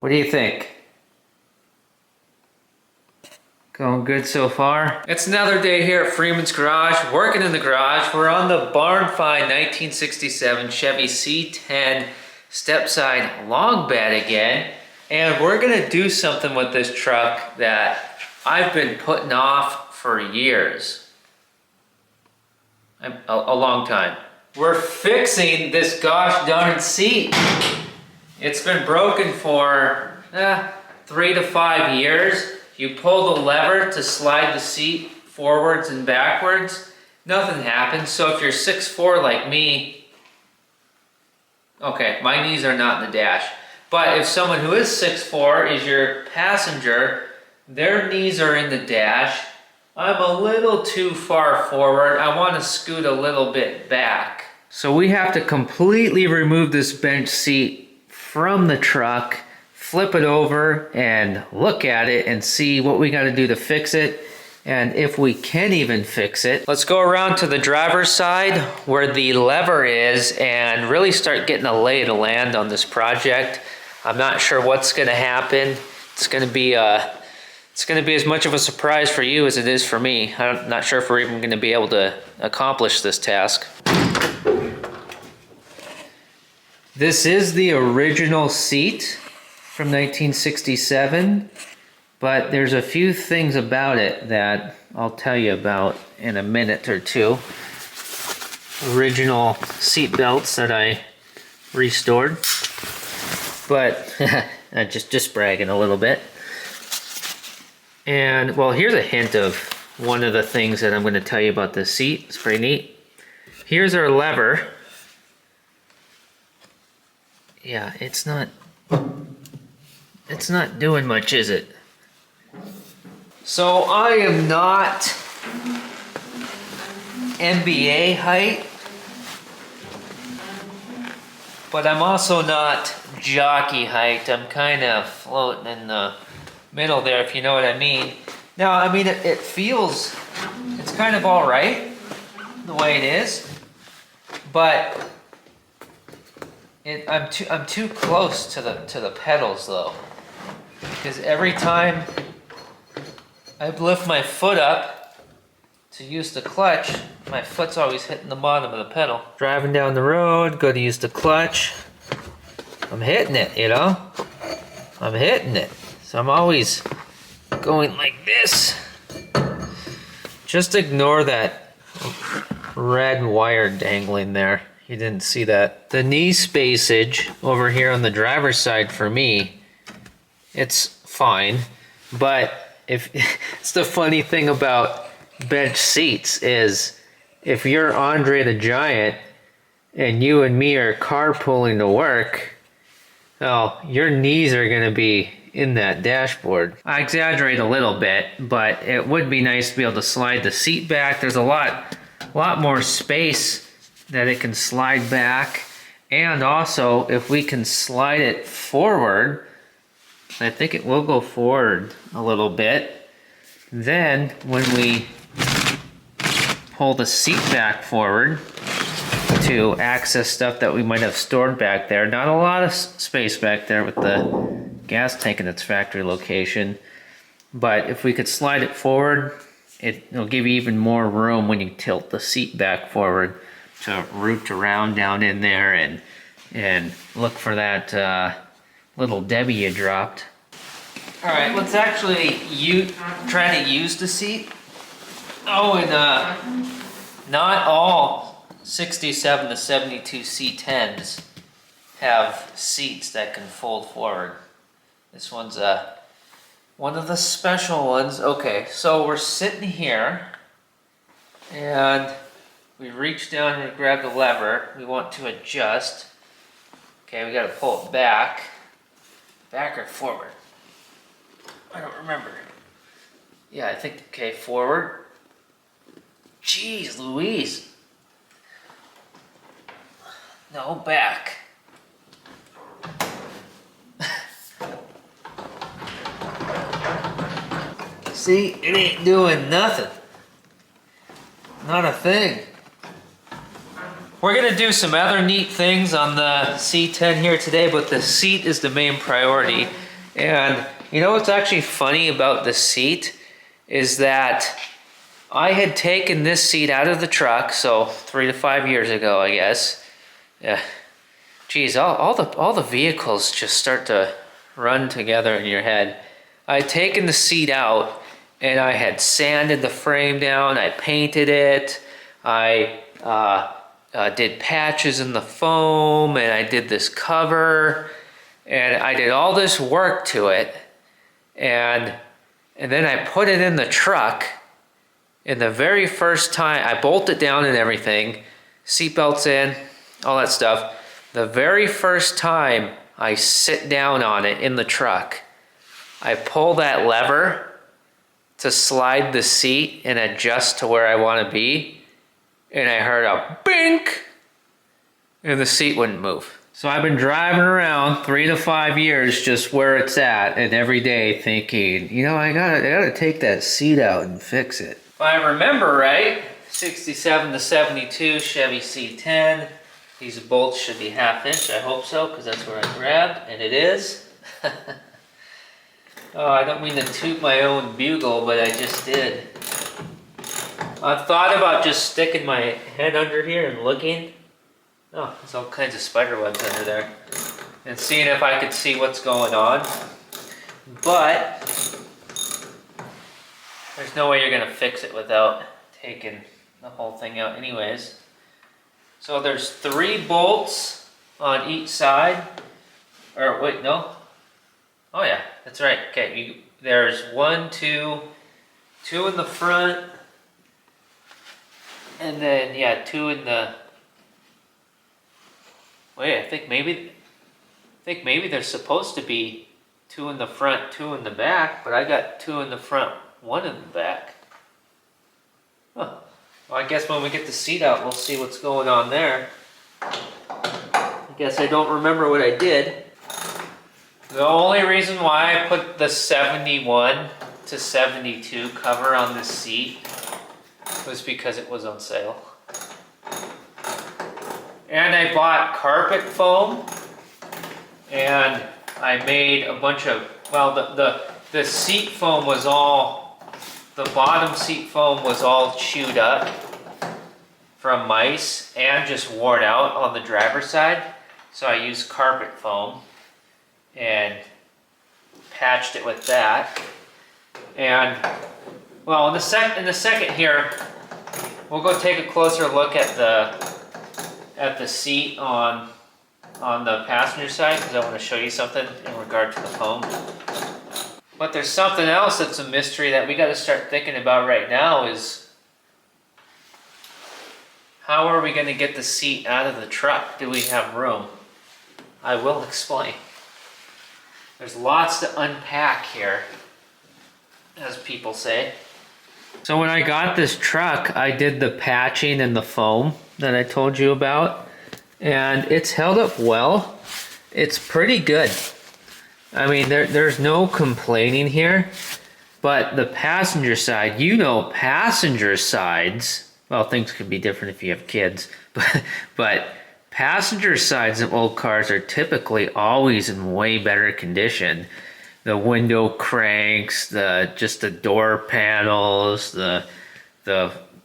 What do you think? Going good so far? It's another day here at Freeman's Garage, working in the garage. We're on the barn find 1967 Chevy C10 Stepside long bed again. And we're gonna do something with this truck that I've been putting off for years. A long time. We're fixing this gosh darn seat. It's been broken for 3 to 5 years. You pull the lever to slide the seat forwards and backwards, nothing happens. So if you're 6'4" like me, okay, my knees are not in the dash. But if someone who is 6'4" is your passenger, their knees are in the dash. I'm a little too far forward. I want to scoot a little bit back. So we have to completely remove this bench seat from the truck, flip it over and look at it and see what we got to do to fix it and if we can even fix it. Let's go around to the driver's side where the lever is and really start getting a lay of the land on this project. I'm not sure what's going to happen. It's going to be as much of a surprise for you as it is for me. I'm not sure if we're even going to be able to accomplish this task. This is the original seat from 1967, but there's a few things about it that I'll tell you about in a minute or two. Original seat belts that I restored, but just bragging a little bit. And well, here's a hint of one of the things that I'm going to tell you about this seat. It's pretty neat. Here's our lever. Yeah, it's not doing much, is it? So I am not NBA height, but I'm also not jockey height. I'm kind of floating in the middle there, if you know what I mean. Now, I mean, it feels, it's kind of all right the way it is, but I'm too close to the pedals though, because every time I lift my foot up to use the clutch, my foot's always hitting the bottom of the pedal. Driving down the road, go to use the clutch, I'm hitting it, you know? I'm hitting it. So I'm always going like this. Just ignore that red wire dangling there. You didn't see that. The knee spacage over here on the driver's side for me, it's fine. But if it's the funny thing about bench seats is if you're Andre the Giant and you and me are carpooling to work, well, your knees are gonna be in that dashboard. I exaggerate a little bit, but it would be nice to be able to slide the seat back. There's a lot more space that it can slide back, and also if we can slide it forward, I think it will go forward a little bit. Then when we pull the seat back forward to access stuff that we might have stored back there, not a lot of space back there with the gas tank in its factory location, but if we could slide it forward, it'll give you even more room when you tilt the seat back forward to root around down in there and look for that little Debbie you dropped. All right, let's actually try to use the seat. Oh, and not all 67 to 72 C10s have seats that can fold forward. This one's one of the special ones. Okay, so we're sitting here and we reach down and grab the lever. We want to adjust. Okay, we gotta pull it back. Back or forward? I don't remember. Yeah, I think, okay, forward. Jeez Louise. No, back. See, it ain't doing nothing. Not a thing. We're gonna do some other neat things on the C10 here today, but the seat is the main priority. And you know what's actually funny about the seat is that I had taken this seat out of the truck, so 3 to 5 years ago, I guess. Yeah. Geez, all the vehicles just start to run together in your head. I had taken the seat out and I had sanded the frame down. I painted it. I did patches in the foam, and I did this cover, and I did all this work to it, and then I put it in the truck. And the very first time I bolt it down and everything, seatbelts in, all that stuff. The very first time I sit down on it in the truck, I pull that lever to slide the seat and adjust to where I want to be, and I heard a bink, and the seat wouldn't move. So I've been driving around 3 to 5 years just where it's at, and every day thinking, you know, I gotta take that seat out and fix it. If I remember right, 67 to 72 Chevy C10. These bolts should be 1/2 inch, I hope so, because that's where I grabbed, and it is. Oh, I don't mean to toot my own bugle, but I just did. I've thought about just sticking my head under here and looking. Oh, there's all kinds of spider webs under there. And seeing if I could see what's going on. But there's no way you're gonna fix it without taking the whole thing out anyways. So there's 3 bolts on each side. Or wait, no. Oh yeah, that's right. Okay, there's 1, 2 in the front. And then, yeah, 2 in the... Wait, I think maybe there's supposed to be 2 in the front, 2 in the back, but I got 2 in the front, 1 in the back. Huh. Well, I guess when we get the seat out, we'll see what's going on there. I guess I don't remember what I did. The only reason why I put the 71 to 72 cover on this seat was because it was on sale. And I bought carpet foam, and I made a bunch of, well, the seat foam was all, the bottom seat foam was all chewed up from mice and just worn out on the driver's side. So I used carpet foam and patched it with that. And well, in the second here, we'll go take a closer look at the seat on the passenger side, because I want to show you something in regard to the foam. But there's something else that's a mystery that we got to start thinking about right now is, how are we going to get the seat out of the truck? Do we have room? I will explain. There's lots to unpack here, as people say. So when I got this truck, I did the patching and the foam that I told you about, and it's held up well. It's pretty good. I mean, there's no complaining here, but the passenger side, you know, passenger sides, well, things could be different if you have kids, but passenger sides of old cars are typically always in way better condition. The window cranks, just the door panels, the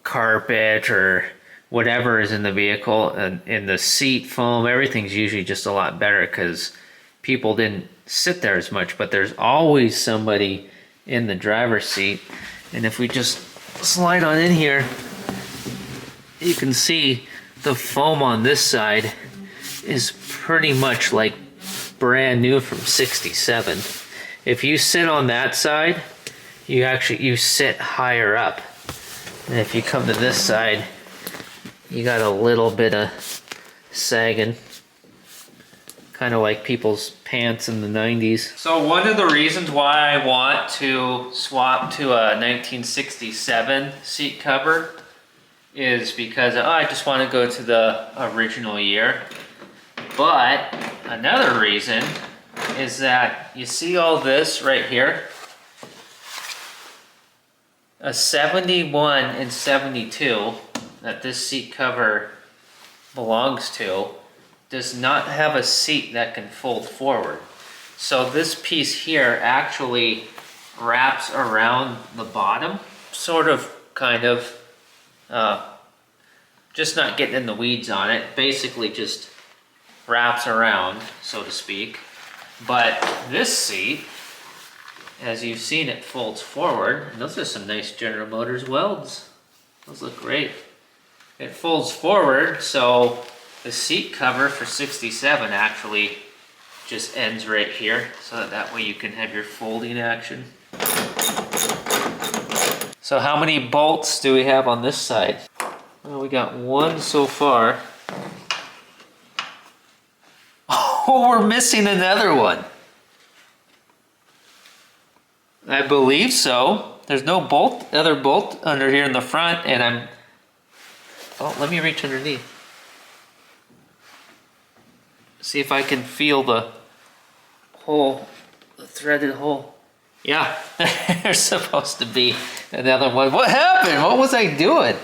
carpet or whatever is in the vehicle, and in the seat foam, everything's usually just a lot better because people didn't sit there as much. But there's always somebody in the driver's seat, and if we just slide on in here, you can see the foam on this side is pretty much like brand new from '67. If you sit on that side, you sit higher up. And if you come to this side, you got a little bit of sagging. Kind of like people's pants in the 90s. So one of the reasons why I want to swap to a 1967 seat cover is because I just want to go to the original year. But another reason is that you see all this right here? A 71 and 72 that this seat cover belongs to does not have a seat that can fold forward. So this piece here actually wraps around the bottom, sort of, kind of, just not getting in the weeds on it, basically just wraps around, so to speak. But this seat, as you've seen, it folds forward. And those are some nice General Motors welds. Those look great. It folds forward, so the seat cover for 67 actually just ends right here, so that way you can have your folding action. So how many bolts do we have on this side? Well, we got one so far. Oh, we're missing another one. I believe so. There's no other bolt under here in the front, and oh, let me reach underneath. See if I can feel the hole, the threaded hole. Yeah, there's supposed to be another one. What happened? What was I doing?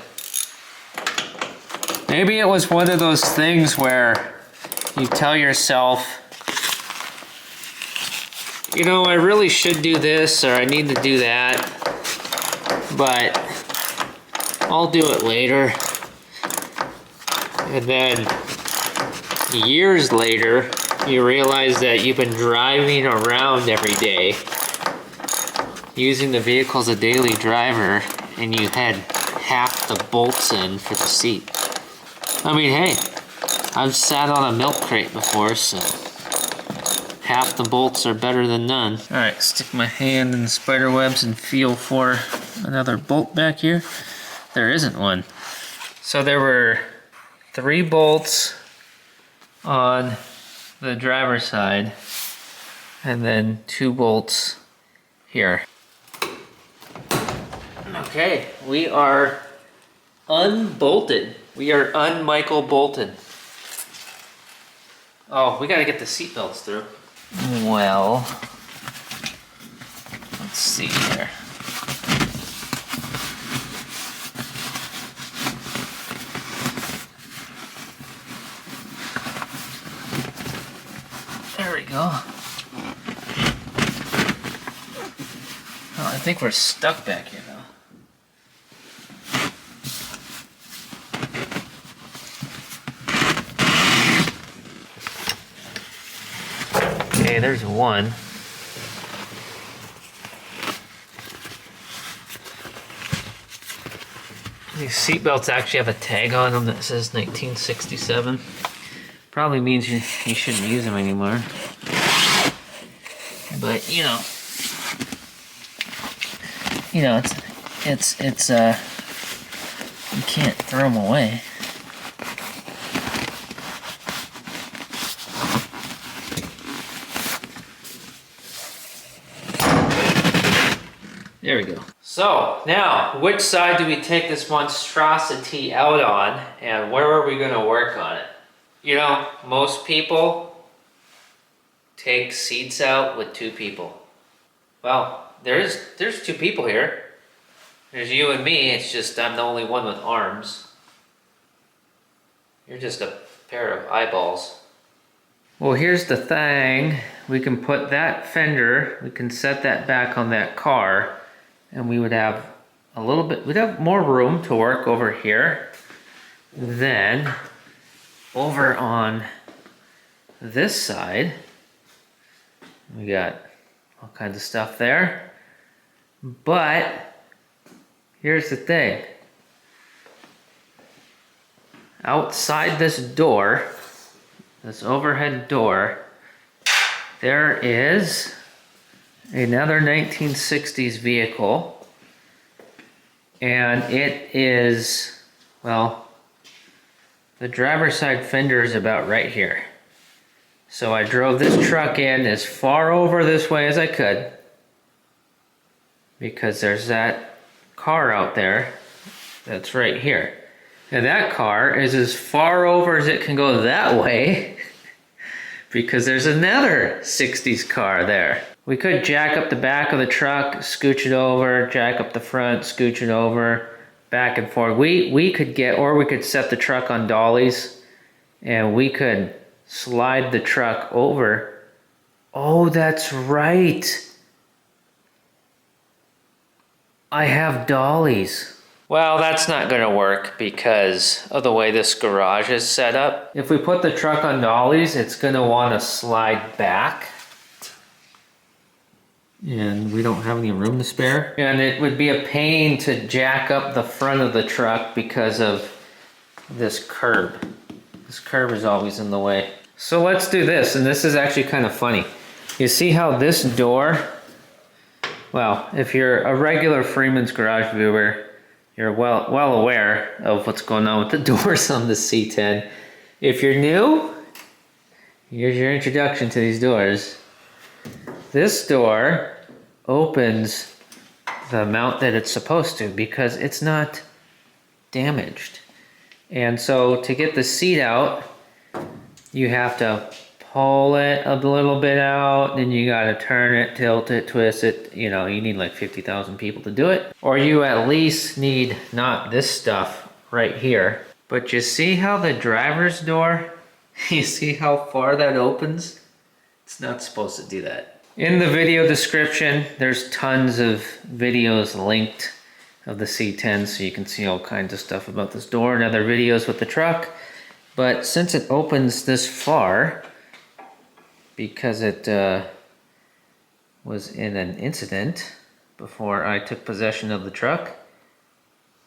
Maybe it was one of those things where you tell yourself, you know, I really should do this, or I need to do that, but I'll do it later. And then years later, you realize that you've been driving around every day using the vehicle as a daily driver, and you had half the bolts in for the seat. I mean, hey, I've sat on a milk crate before, so half the bolts are better than none. All right, stick my hand in the spider webs and feel for another bolt back here. There isn't one. So there were 3 bolts on the driver's side, and then 2 bolts here. Okay, we are unbolted. We are un-Michael bolted. Oh, we gotta get the seat belts through. Well, let's see here. There we go. Oh, I think we're stuck back here now. Okay, there's one. These seatbelts actually have a tag on them that says 1967. Probably means you shouldn't use them anymore. But you know, it's you can't throw them away. There we go. So now, which side do we take this monstrosity out on, and where are we going to work on it? You know, most people take seats out with 2 people. Well, there's 2 people here. There's you and me. It's just I'm the only one with arms. You're just a pair of eyeballs. Well, here's the thing. We can put that fender, we can set that back on that car, and we would have we'd have more room to work over here. Then, over on this side, we got all kinds of stuff there. But, here's the thing. Outside this door, this overhead door, there is another 1960s vehicle, and it is, well, the driver's side fender is about right here. So I drove this truck in as far over this way as I could, because there's that car out there that's right here. And that car is as far over as it can go that way, because there's another 60s car there. We could jack up the back of the truck, scooch it over, jack up the front, scooch it over, back and forth. We could get, or we could set the truck on dollies, and we could slide the truck over Oh, that's right. I have dollies. Well, that's not gonna work because of the way this garage is set up. If we put the truck on dollies, it's gonna wanna slide back. And we don't have any room to spare. And it would be a pain to jack up the front of the truck because of this curb. This curb is always in the way. So let's do this, and this is actually kind of funny. You see how this door, well, if you're a regular Freeman's Garage viewer, you're well aware of what's going on with the doors on the C10. If you're new, here's your introduction to these doors. This door opens the amount that it's supposed to because it's not damaged. And so to get the seat out, you have to pull it a little bit out, then you gotta turn it, tilt it, twist it. You know, you need like 50,000 people to do it. Or you at least need not this stuff right here. But you see how the driver's door, you see how far that opens? It's not supposed to do that. In the video description, there's tons of videos linked of the C10, so you can see all kinds of stuff about this door and other videos with the truck. But since it opens this far, because it was in an incident before I took possession of the truck,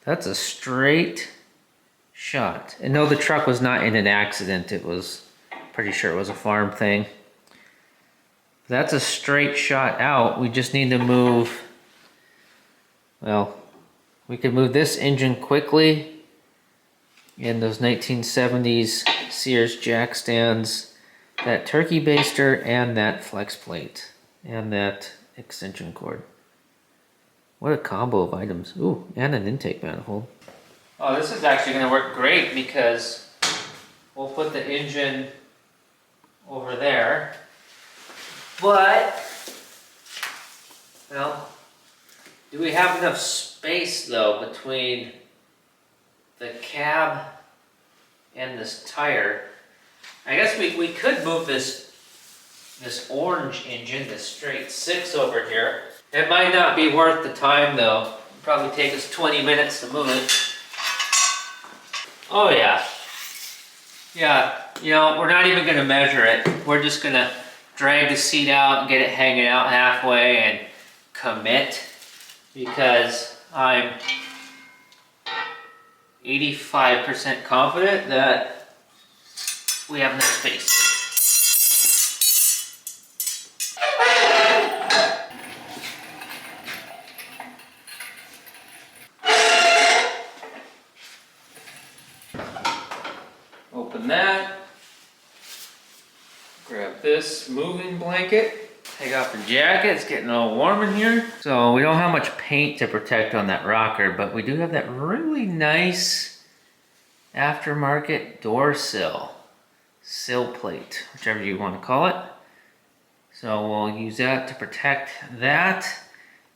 that's a straight shot. And no, the truck was not in an accident. It was, pretty sure it was a farm thing. That's a straight shot out. We just need to move, well, we could move this engine quickly and those 1970s Sears jack stands, that turkey baster, and that flex plate, and that extension cord. What a combo of items. Ooh, and an intake manifold. Oh, this is actually going to work great because we'll put the engine over there. But, well, do we have enough space though between the cab and this tire? I guess we could move this orange engine, this straight 6 over here. It might not be worth the time though. It'll probably take us 20 minutes to move it. Oh yeah. Yeah, you know, we're not even gonna measure it. We're just gonna drag the seat out and get it hanging out halfway and commit, because I'm 85% confident that we have enough space. Open that. Grab this moving blanket. Take off the jacket, it's getting all warm in here. So we don't have much paint to protect on that rocker, but we do have that really nice aftermarket door sill. Sill plate, whichever you want to call it. So we'll use that to protect that.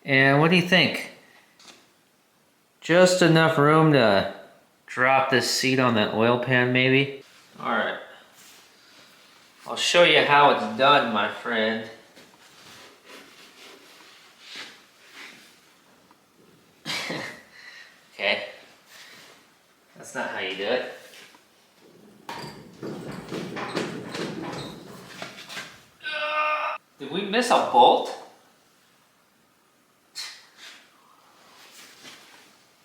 And what do you think? Just enough room to drop this seat on that oil pan maybe? All right. I'll show you how it's done, my friend. Okay. That's not how you do it. Did we miss a bolt?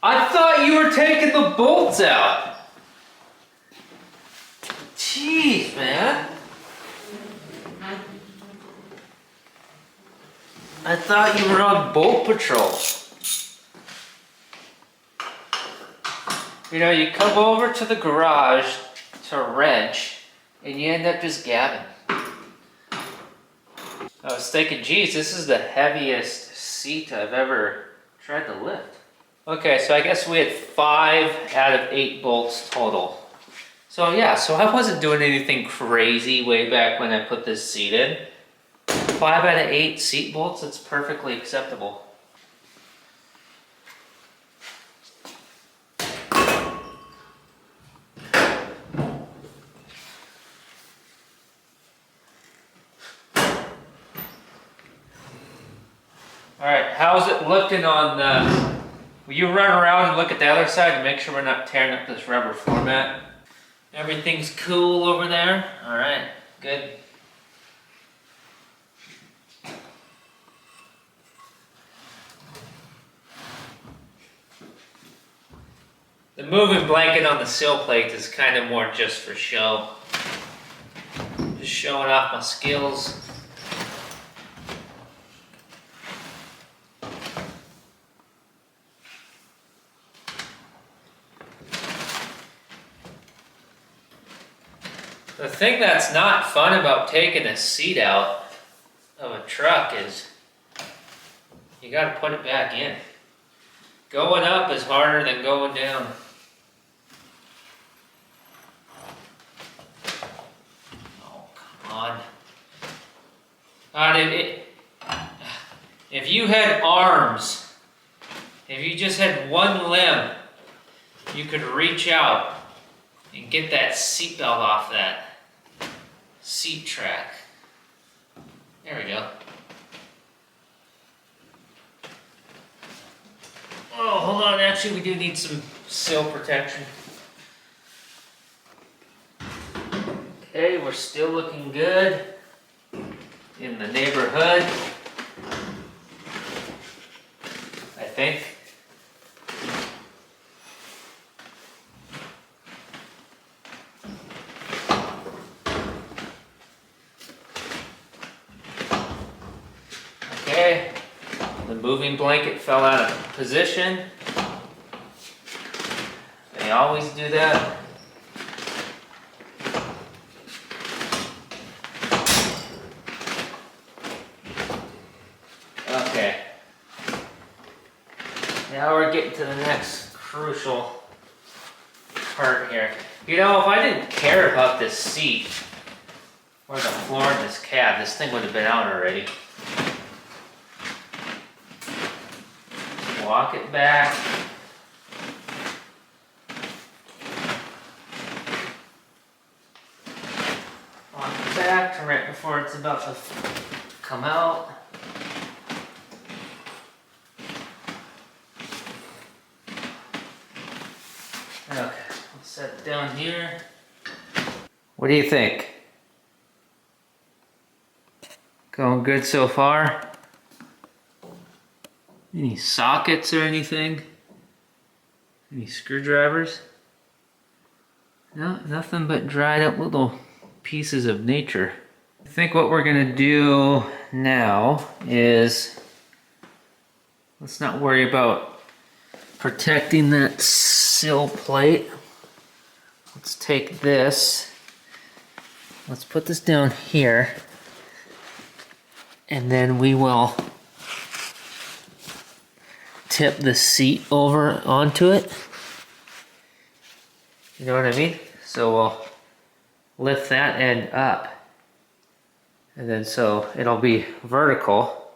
I thought you were taking the bolts out. Jeez, man. I thought you were on bolt patrol. You know, you come over to the garage to wrench, and you end up just gabbing. I was thinking, geez, this is the heaviest seat I've ever tried to lift. Okay, so I guess we had 5 out of 8 bolts total. So yeah, so I wasn't doing anything crazy way back when I put this seat in. 5 out of 8 seat bolts, it's perfectly acceptable. All right, how's it looking on the... Will you run around and look at the other side to make sure we're not tearing up this rubber floor mat? Everything's cool over there? All right, good. The moving blanket on the sill plate is kind of more just for show. Just showing off my skills. The thing that's not fun about taking a seat out of a truck is you gotta put it back in. Going up is harder than going down. Oh, come on. If you had arms, if you just had one limb, you could reach out and get that seatbelt off that seat track. There we go. Oh, hold on, actually we do need some sill protection. Okay, we're still looking good in the neighborhood, I think. Okay, the moving blanket fell out of position. They always do that. Okay. Now we're getting to the next crucial part here. You know, if I didn't care about this seat or the floor in this cab, this thing would have been out already. Walk it back. Walk it back to right before it's about to come out. Okay, let's set it down here. What do you think? Going good so far? Any sockets or anything? Any screwdrivers? No, nothing but dried up little pieces of nature. I think what we're gonna do now is, let's not worry about protecting that sill plate. Let's take this, let's put this down here, and then we will tip the seat over onto it. You know what I mean? So we'll lift that end up. And then so it'll be vertical.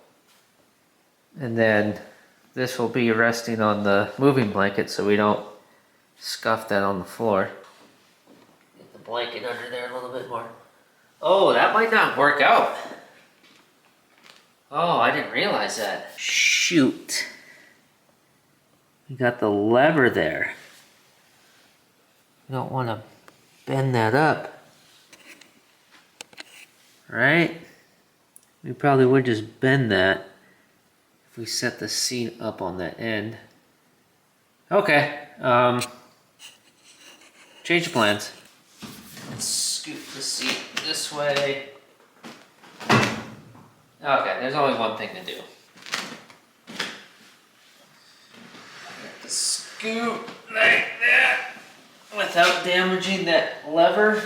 And then this will be resting on the moving blanket so we don't scuff that on the floor. Get the blanket under there a little bit more. Oh, that might not work out. Oh, I didn't realize that. Shoot. We got the lever there. We don't want to bend that up. Right? We probably would just bend that if we set the seat up on that end. Okay. Change of plans. Let's scoot the seat this way. Okay, there's only one thing to do. Scoot like that without damaging that lever.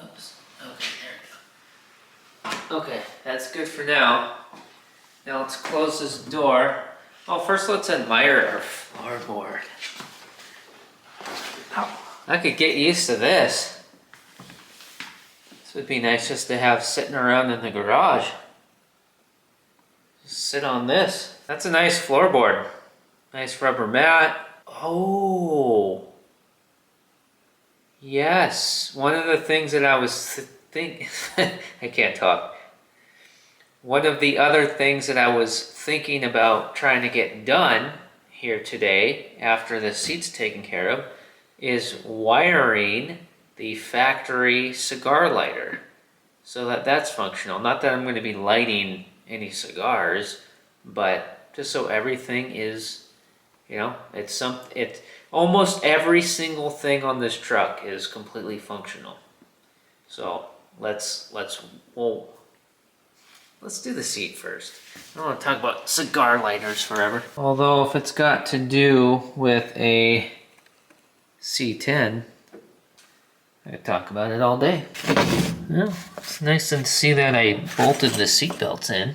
Oops. Okay, there we go. Okay, that's good for now. Now let's close this door. Oh, first let's admire our floorboard. I could get used to this. This would be nice just to have sitting around in the garage. Just sit on this. That's a nice floorboard. Nice rubber mat. Oh. Yes. One of the things that I was thinking, I can't talk. One of the other things that I was thinking about trying to get done here today, after the seat's taken care of, is wiring the factory cigar lighter so that that's functional. Not that I'm going to be lighting any cigars, but just so everything is, you know, it's almost every single thing on this truck is completely functional. So let's do the seat first. I don't want to talk about cigar lighters forever. Although if it's got to do with a C10, I could talk about it all day. Yeah, it's nice to see that I bolted the seat belts in.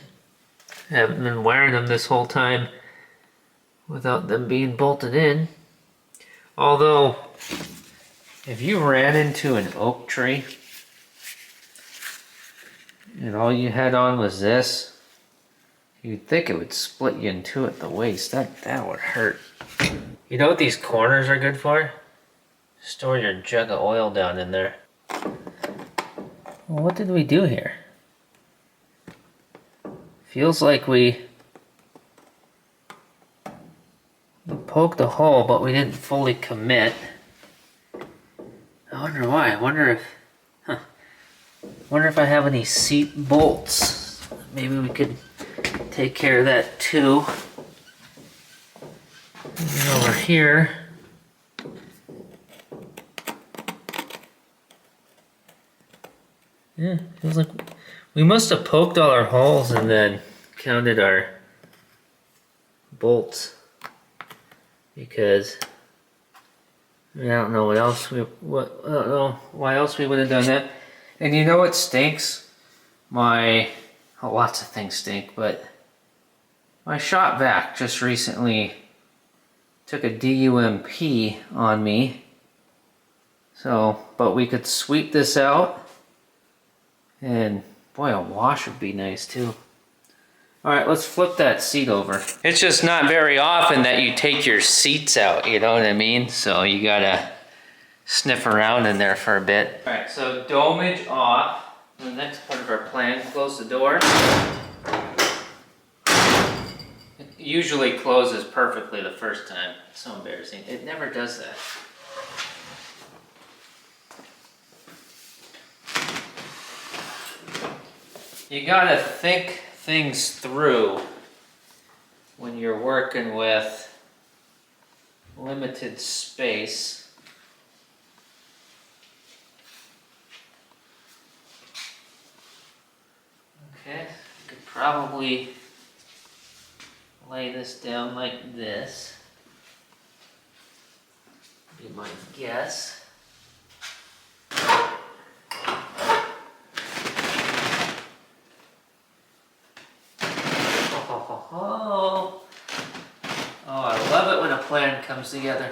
I haven't been wearing them this whole time without them being bolted in. Although, if you ran into an oak tree and all you had on was this, you'd think it would split you in two at the waist. That would hurt. You know what these corners are good for? Store your jug of oil down in there. Well, what did we do here? Feels like we poked a hole, but we didn't fully commit. I wonder why. I wonder if I have any seat bolts. Maybe we could take care of that too. Maybe over here. Yeah, feels like we must have poked all our holes and then counted our bolts, because I don't know what else I don't know why else we would have done that. And you know what stinks? Lots of things stink, but my shop vac just recently took a DUMP on me. So, but we could sweep this out. And boy, a wash would be nice too. Alright, let's flip that seat over. It's just not very often that you take your seats out, you know what I mean? So you gotta sniff around in there for a bit. Alright, so domage off. The next part of our plan, close the door. It usually closes perfectly the first time. It's so embarrassing. It never does that. You gotta think things through when you're working with limited space. Okay, you could probably lay this down like this. Be my guess. Oh, I love it when a plan comes together.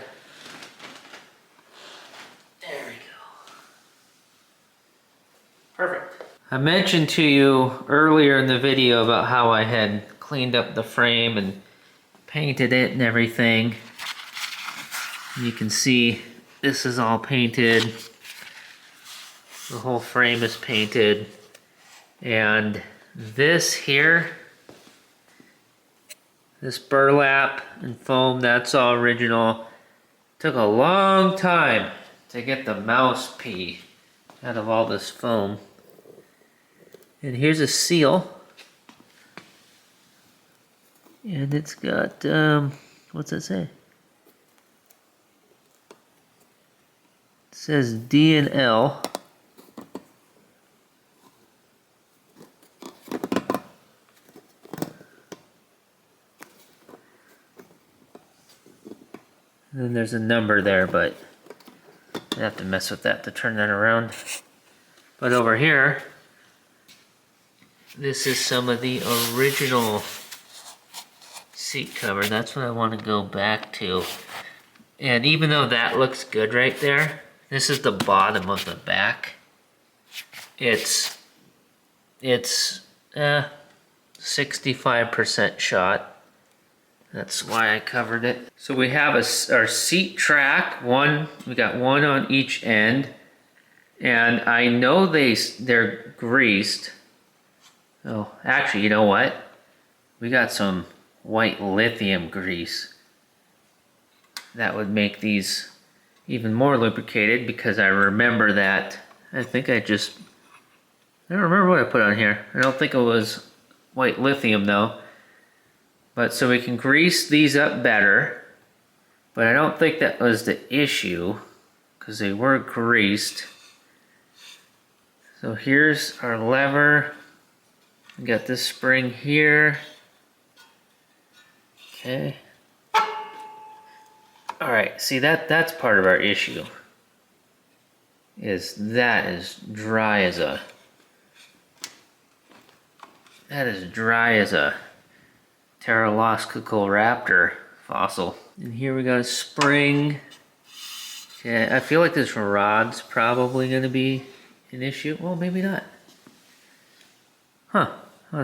There we go. Perfect. I mentioned to you earlier in the video about how I had cleaned up the frame and painted it and everything. You can see this is all painted. The whole frame is painted. And this here, this burlap and foam, that's all original. Took a long time to get the mouse pee out of all this foam. And here's a seal. And it's got, what's that say? It says D and L. And then there's a number there, but I have to mess with that to turn that around. But over here, this is some of the original seat cover. That's what I want to go back to. And even though that looks good right there, this is the bottom of the back. It's 65% shot. That's why I covered it. So we have our seat track, we got one on each end. And I know they're greased. Oh, actually, you know what? We got some white lithium grease. That would make these even more lubricated because I remember that. I don't remember what I put on here. I don't think it was white lithium though. But so we can grease these up better. But I don't think that was the issue because they were greased. So here's our lever. We got this spring here. Okay. All right, see that's part of our issue. That is dry as a Pterodactyl raptor fossil. And here we got a spring. Okay, I feel like this rod's probably gonna be an issue. Well, maybe not. Huh. I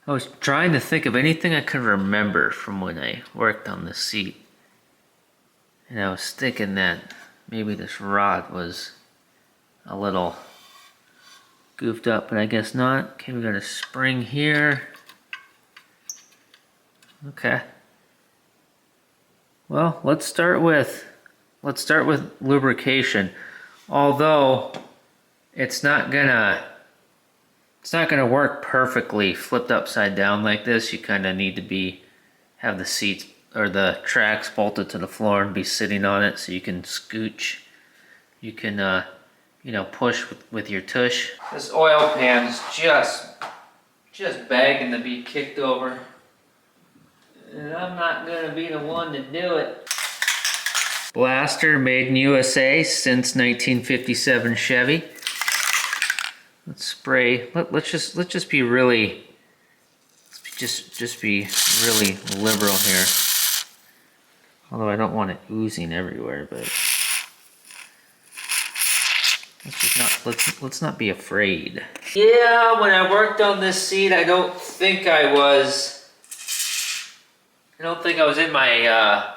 was trying to think of anything I could remember from when I worked on the seat. And I was thinking that maybe this rod was a little goofed up, but I guess not. Okay, we got a spring here. Okay. Well, let's start with lubrication. Although it's not gonna work perfectly flipped upside down like this. You kind of need to have the seats or the tracks bolted to the floor and be sitting on it so you can scooch. You can, push with your tush. This oil pan's just begging to be kicked over. And I'm not gonna be the one to do it. Blaster made in USA since 1957 Chevy. Let's spray. Let's just be really really liberal here. Although I don't want it oozing everywhere, but let's not be afraid. Yeah, when I worked on this seat, I don't think I was in my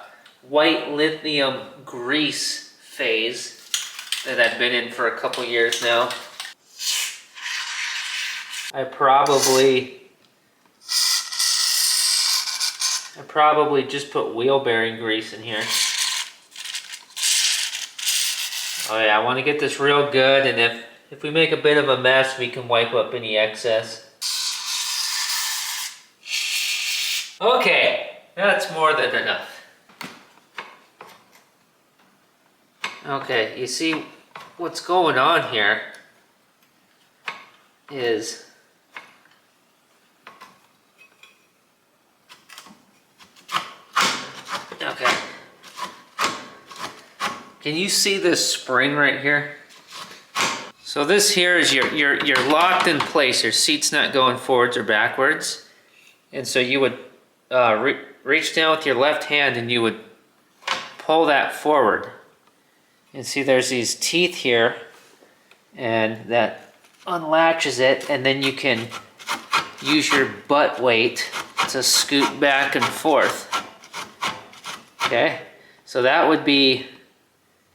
white lithium grease phase that I've been in for a couple years now. I probably just put wheel bearing grease in here. Oh yeah, I want to get this real good, and if we make a bit of a mess, we can wipe up any excess. Okay, that's more than enough. Okay, you see what's going on here is okay. Can you see this spring right here? So this here is you're locked in place. Your seat's not going forwards or backwards, and so you would reach down with your left hand and you would pull that forward. And see, there's these teeth here, and that unlatches it, and then you can use your butt weight to scoot back and forth. Okay, so that would be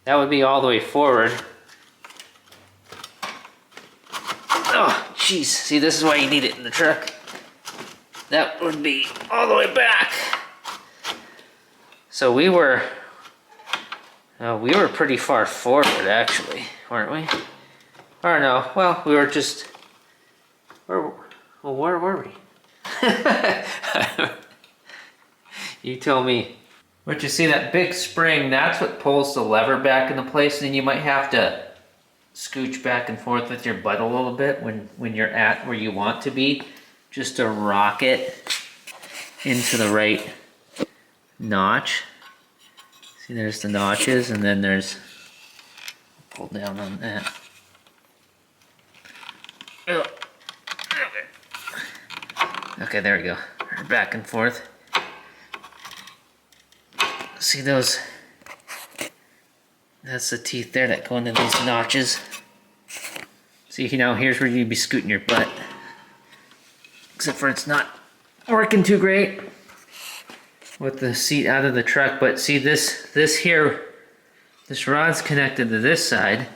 all the way forward. Oh, jeez. See, this is why you need it in the truck. That would be all the way back. So we were pretty far forward, actually, weren't we? Or no, well, we were just... where were we? You tell me. But you see that big spring, that's what pulls the lever back into place, and then you might have to scooch back and forth with your butt a little bit when you're at where you want to be, just to rock it into the right notch. See, there's the notches, and then there's, pull down on that. Okay, there we go. Back and forth. See those? That's the teeth there that go into these notches. See, now here's where you'd be scooting your butt. Except for it's not working too great with the seat out of the truck. But see, this here, this rod's connected to this side.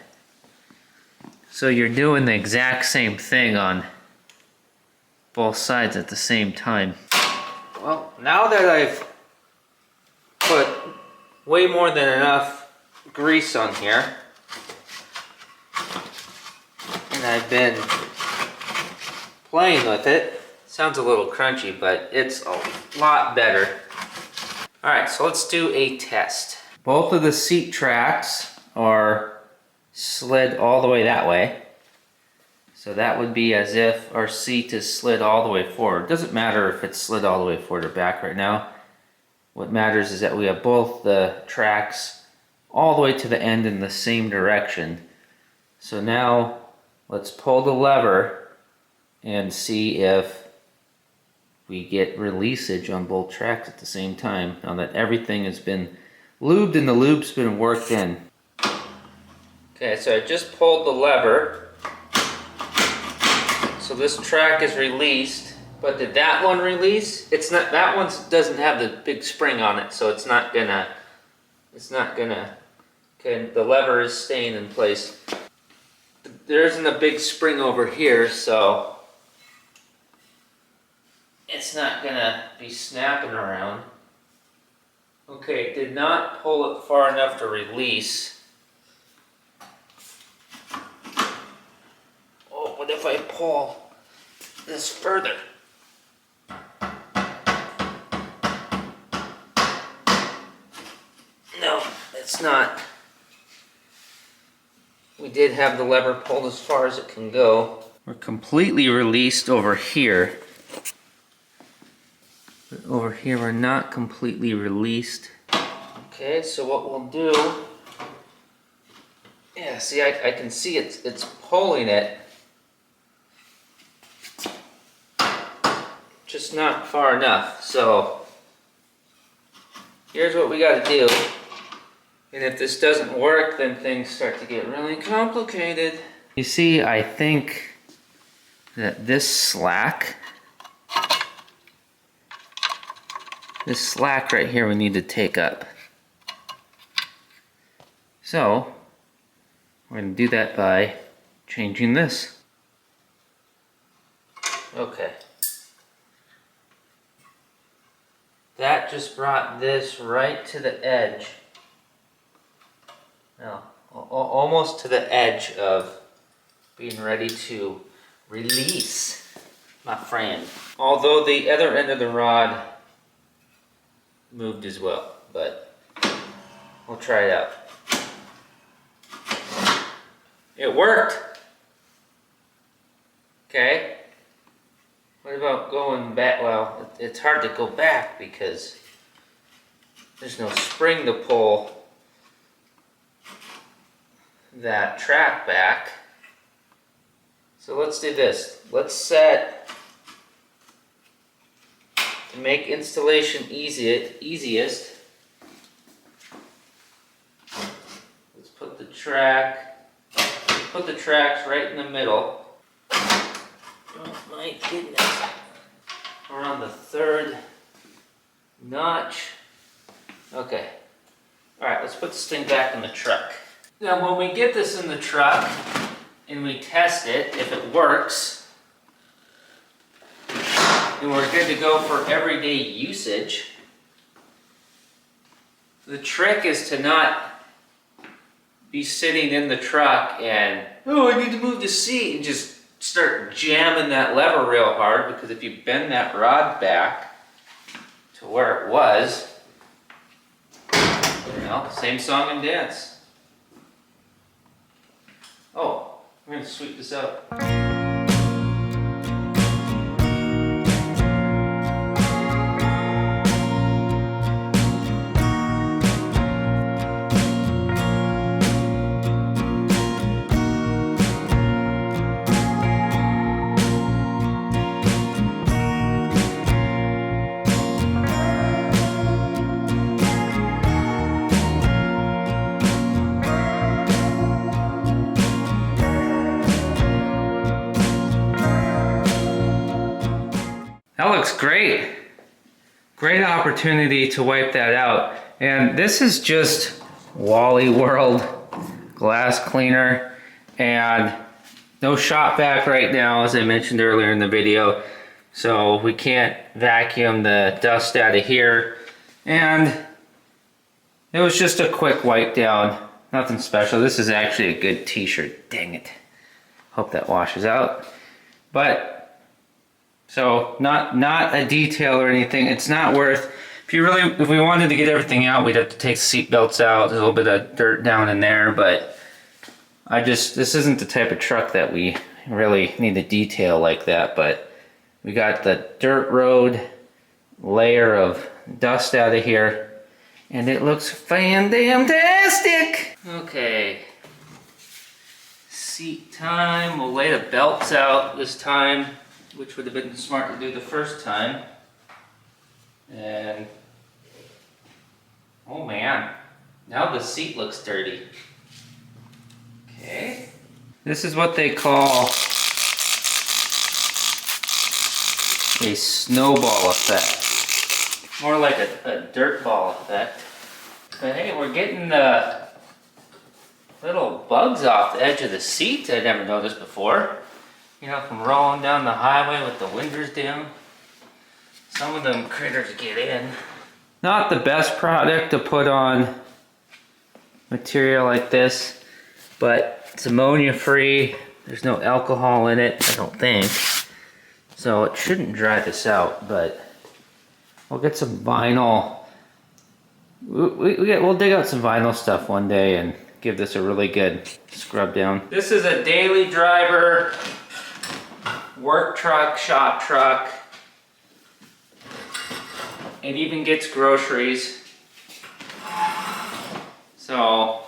So you're doing the exact same thing on both sides at the same time. Well, now that I've put way more than enough grease on here, and I've been playing with it, sounds a little crunchy, but it's a lot better. All right, so let's do a test. Both of the seat tracks are slid all the way that way. So that would be as if our seat is slid all the way forward. It doesn't matter if it's slid all the way forward or back right now. What matters is that we have both the tracks all the way to the end in the same direction. So now let's pull the lever and see if we get releasage on both tracks at the same time, now that everything has been lubed and the lube's been worked in. Okay, so I just pulled the lever. So this track is released, but did that one release? It's not, that one doesn't have the big spring on it, so it's not gonna, okay, the lever is staying in place. There isn't a big spring over here, so it's not gonna be snapping around. Okay, did not pull it far enough to release. Oh, what if I pull this further? No, it's not. We did have the lever pulled as far as it can go. We're completely released over here. But over here we're not completely released. Okay, so what we'll do, yeah, see, I can see it's pulling it, just not far enough. So here's what we got to do. And if this doesn't work, then things start to get really complicated. You see, I think that this slack right here we need to take up. So we're going to do that by changing this. Okay. That just brought this right to the edge. No, almost to the edge of being ready to release, my friend. Although the other end of the rod moved as well, but we'll try it out. It worked. Okay. What about going back? Well, it's hard to go back because there's no spring to pull that track back. So let's do this. Let's set, to make installation easiest, let's put the tracks right in the middle. Oh my goodness. We're on the third notch. Okay. Alright, let's put this thing back in the truck. Now when we get this in the truck and we test it, if it works, and we're good to go for everyday usage, the trick is to not be sitting in the truck and, oh, I need to move the seat, and just start jamming that lever real hard, because if you bend that rod back to where it was, you know, same song and dance. Oh, we're going to sweep this out. That looks great. Great opportunity to wipe that out. And this is just Wally World glass cleaner, and no shop vac right now, as I mentioned earlier in the video, so we can't vacuum the dust out of here. And it was just a quick wipe down, nothing special. This is actually a good t-shirt, dang it. Hope that washes out. But, so not a detail or anything. It's not worth, if we wanted to get everything out, we'd have to take seat belts out. There's a little bit of dirt down in there, but this isn't the type of truck that we really need a detail like that. But we got the dirt road layer of dust out of here, and it looks fan-damn-tastic. Okay, seat time. We'll lay the belts out this time, which would have been smart to do the first time. And oh man, now the seat looks dirty. Okay, this is what they call a snowball effect. More like a dirt ball effect. But hey, we're getting the little bugs off the edge of the seat I never noticed before. You know, from rolling down the highway with the windows down. Some of them critters get in. Not the best product to put on material like this, but it's ammonia free. There's no alcohol in it, I don't think. So it shouldn't dry this out, but we'll get some vinyl. We'll dig out some vinyl stuff one day and give this a really good scrub down. This is a daily driver, work truck, shop truck. It even gets groceries. So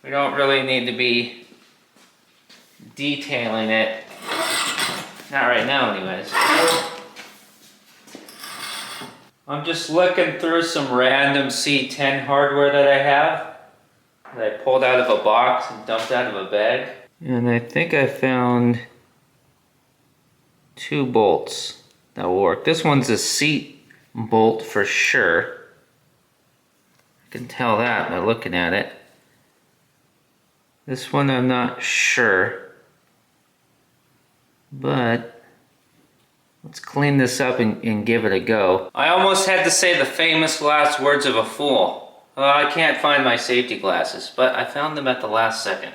we don't really need to be detailing it. Not right now anyways. I'm just looking through some random C10 hardware that I have, that I pulled out of a box and dumped out of a bag. And I think I found 2 bolts that will work. This one's a seat bolt for sure. I can tell that by looking at it. This one I'm not sure. But let's clean this up and give it a go. I almost had to say the famous last words of a fool. I can't find my safety glasses, but I found them at the last second.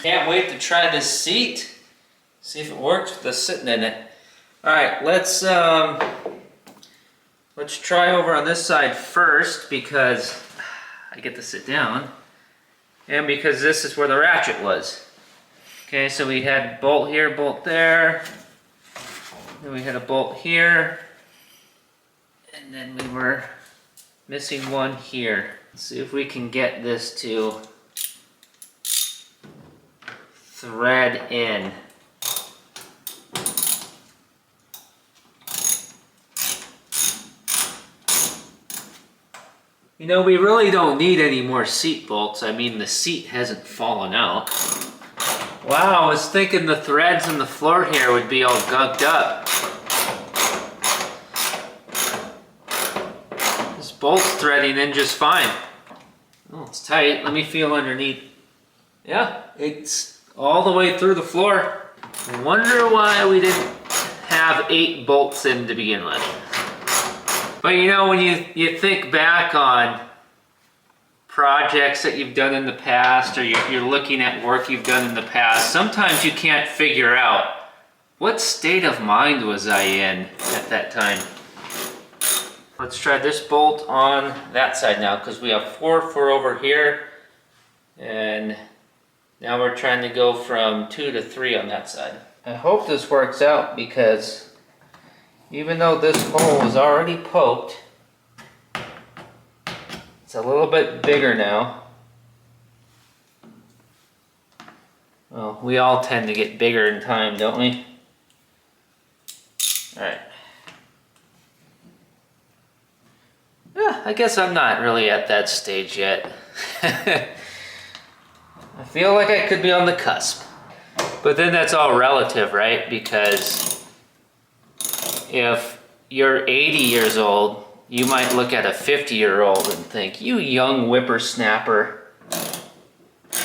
Can't wait to try this seat. See if it works with us sitting in it. Alright, let's try over on this side first because I get to sit down. And because this is where the ratchet was. Okay, so we had bolt here, bolt there. Then we had a bolt here. And then we were missing one here. Let's see if we can get this to thread in. You know, we really don't need any more seat bolts. I mean, the seat hasn't fallen out. Wow, I was thinking the threads in the floor here would be all gunked up. This bolt's threading in just fine. Oh, it's tight. Let me feel underneath. Yeah, it's all the way through the floor. I wonder why we didn't have 8 bolts in to begin with. But you know, when you think back on projects that you've done in the past, or you're looking at work you've done in the past, sometimes you can't figure out what state of mind was I in at that time. Let's try this bolt on that side now, because we have 4 for over here, and now we're trying to go from 2 to 3 on that side. I hope this works out, because even though this hole was already poked, it's a little bit bigger now. Well, we all tend to get bigger in time, don't we? Alright. Yeah, I guess I'm not really at that stage yet. I feel like I could be on the cusp. But then that's all relative, right? Because if you're 80 years old, you might look at a 50-year-old and think, you young whippersnapper,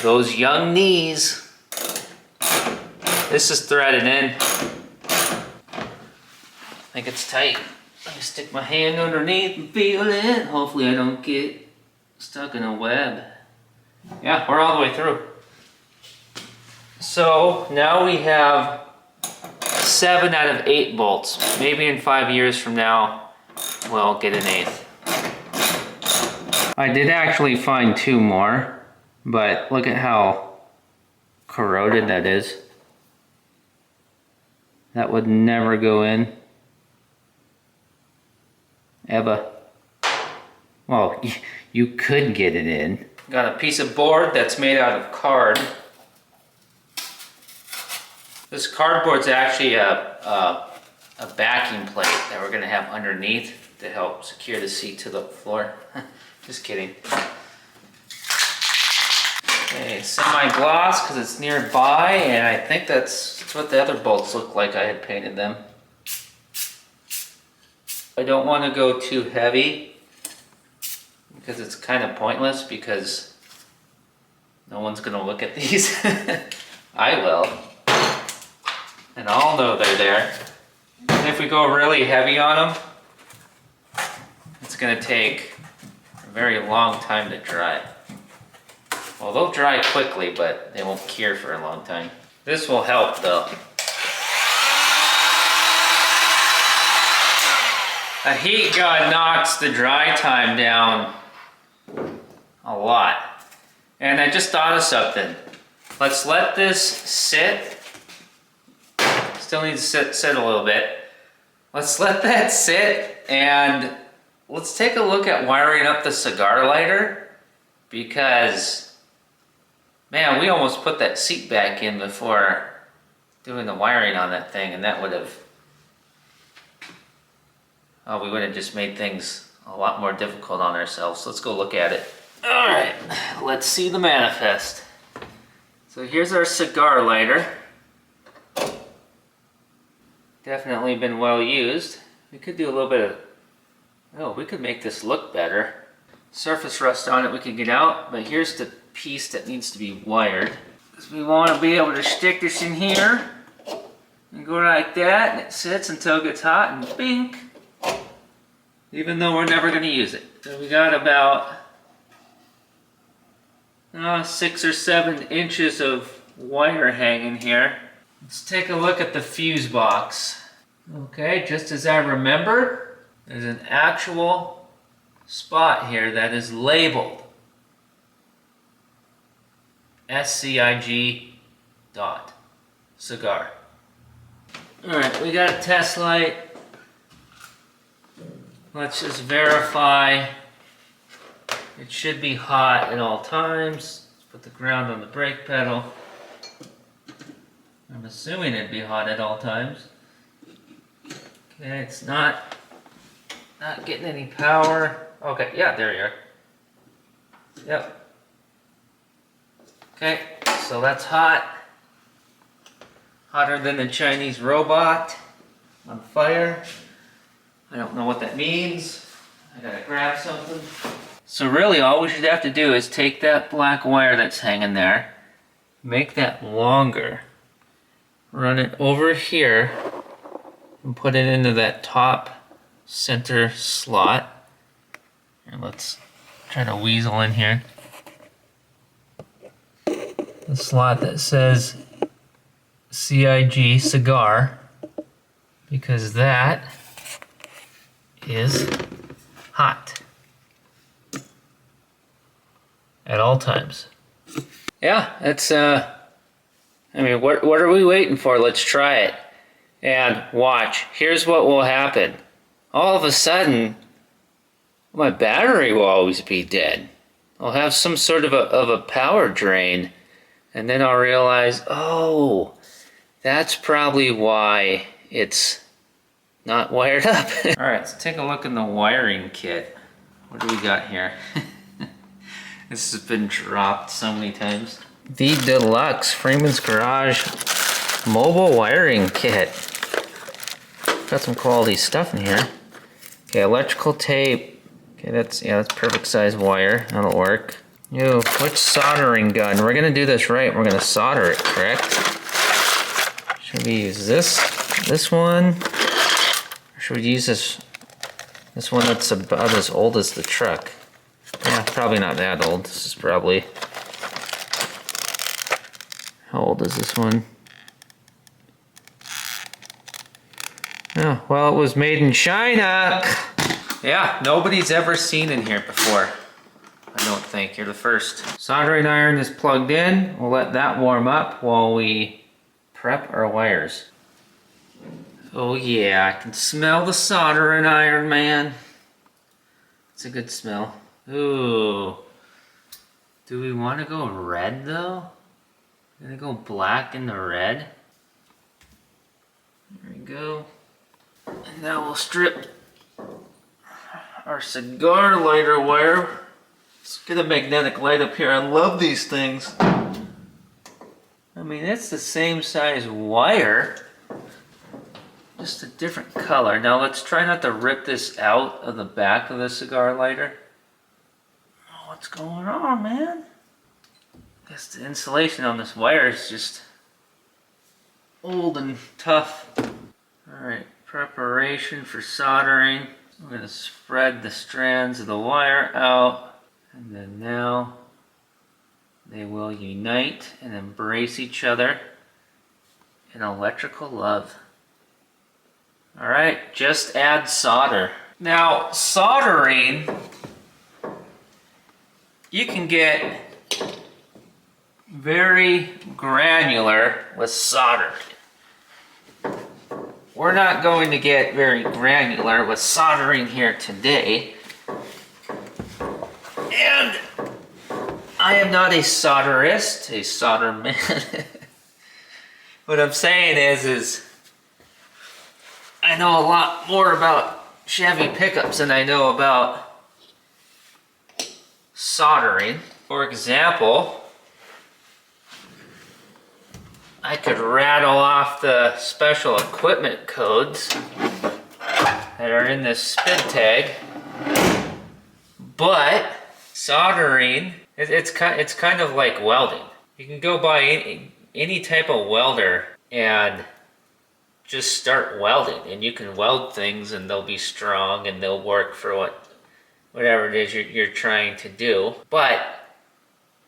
those young knees. This is threaded in. I think it's tight. Let me stick my hand underneath and feel it. Hopefully I don't get stuck in a web. Yeah, we're all the way through. So now we have 7 out of 8 bolts. Maybe in 5 years from now, we'll get an 8th. I did actually find 2 more, but look at how corroded that is. That would never go in. Ever. Well, you could get it in. Got a piece of board that's made out of card. This cardboard's actually a backing plate that we're gonna have underneath to help secure the seat to the floor. Just kidding. Okay, semi-gloss because it's nearby, and I think that's what the other bolts look like. I had painted them. I don't want to go too heavy because it's kind of pointless because no one's gonna look at these. I will. And I'll know they're there. And if we go really heavy on them, it's gonna take a very long time to dry. Well, they'll dry quickly, but they won't cure for a long time. This will help though. A heat gun knocks the dry time down a lot. And I just thought of something. Let's let this sit. Still needs to sit a little bit. Let's let that sit and let's take a look at wiring up the cigar lighter, because man, we almost put that seat back in before doing the wiring on that thing, and that would have, oh, we would have just made things a lot more difficult on ourselves. Let's go look at it. All right, let's see the manifest. So here's our cigar lighter. Definitely been well used. We could do a little bit of, oh, we could make this look better. Surface rust on it we could get out, but here's the piece that needs to be wired. Because we want to be able to stick this in here and go like that, and it sits until it gets hot and bink. Even though we're never going to use it. So we got about 6 or 7 inches of wire hanging here. Let's take a look at the fuse box. Okay, just as I remember, there's an actual spot here that is labeled SCIG dot cigar. Alright, we got a test light. Let's just verify it should be hot at all times. Let's put the ground on the brake pedal. I'm assuming it'd be hot at all times. Okay, it's not getting any power. Okay, yeah, there you are. Yep. Okay, so that's hot. Hotter than the Chinese robot on fire. I don't know what that means. I gotta grab something. So really all we should have to do is take that black wire that's hanging there, make that longer, run it over here, and put it into that top center slot. And let's try to weasel in here. The slot that says CIG cigar, because that is hot at all times. Yeah, that's I mean, what are we waiting for? Let's try it. And watch, here's what will happen. All of a sudden, my battery will always be dead. I'll have some sort of a power drain, and then I'll realize, oh, that's probably why it's not wired up. All right, let's take a look in the wiring kit. What do we got here? This has been dropped so many times. The Deluxe Freeman's Garage Mobile Wiring Kit. Got some quality stuff in here. Okay, electrical tape. Okay, that's perfect size wire. That'll work. Yo, which soldering gun? We're gonna do this right. We're gonna solder it, correct? Should we use this one? Or should we use this one that's about as old as the truck? Yeah, probably not that old. This is probably... How old is this one? Oh, well, it was made in China. Yeah, nobody's ever seen in here before. I don't think. You're the first. Soldering iron is plugged in. We'll let that warm up while we prep our wires. Oh yeah, I can smell the soldering iron, man. It's a good smell. Ooh. Do we want to go red though? Gonna go black into red. There we go. And now we'll strip our cigar lighter wire. Let's get a magnetic light up here. I love these things. I mean, it's the same size wire, just a different color. Now let's try not to rip this out of the back of the cigar lighter. Oh, what's going on, man? I guess the insulation on this wire is just old and tough. Alright, preparation for soldering. I'm going to spread the strands of the wire out, and then now they will unite and embrace each other in electrical love. Alright, just add solder. Now, soldering, you can get very granular with solder. We're not going to get very granular with soldering here today. And I am not a solderist, a solder man. What I'm saying is I know a lot more about Chevy pickups than I know about soldering. For example, I could rattle off the special equipment codes that are in this spid tag, but soldering, it's kind of like welding. You can go buy any type of welder and just start welding, and you can weld things and they'll be strong and they'll work for whatever it is you're trying to do. But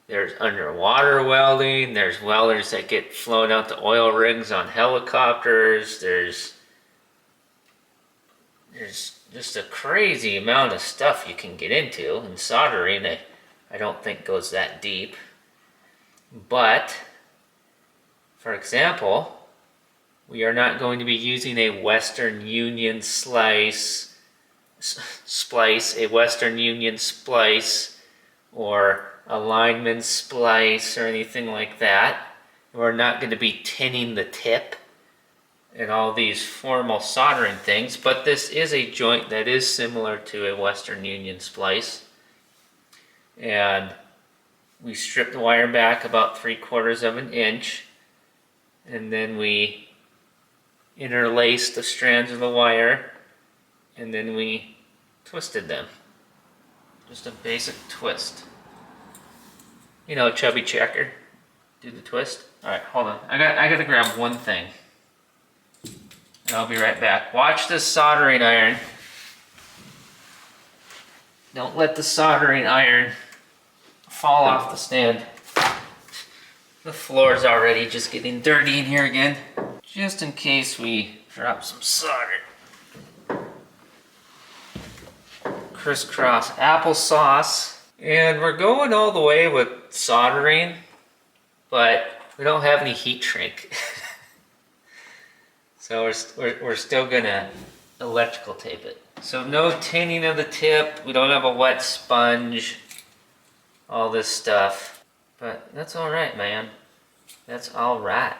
there's underwater welding, there's welders that get flown out to oil rigs on helicopters, there's just a crazy amount of stuff you can get into, and soldering I don't think goes that deep. But, for example, we are not going to be using a Western Union splice, or a lineman splice or anything like that. We're not going to be tinning the tip and all these formal soldering things, but this is a joint that is similar to a Western Union splice. And we strip the wire back about 3/4 of an inch, and then we interlace the strands of the wire, and then we twisted them. Just a basic twist. You know, chubby checker. Do the twist. Alright, hold on. I gotta grab one thing. And I'll be right back. Watch this soldering iron. Don't let the soldering iron fall off the stand. The floor's already just getting dirty in here again. Just in case we drop some solder. Crisscross applesauce. And we're going all the way with soldering, but we don't have any heat shrink. So we're still gonna electrical tape it. So no tinning of the tip, we don't have a wet sponge, all this stuff. But that's alright, man. That's alright.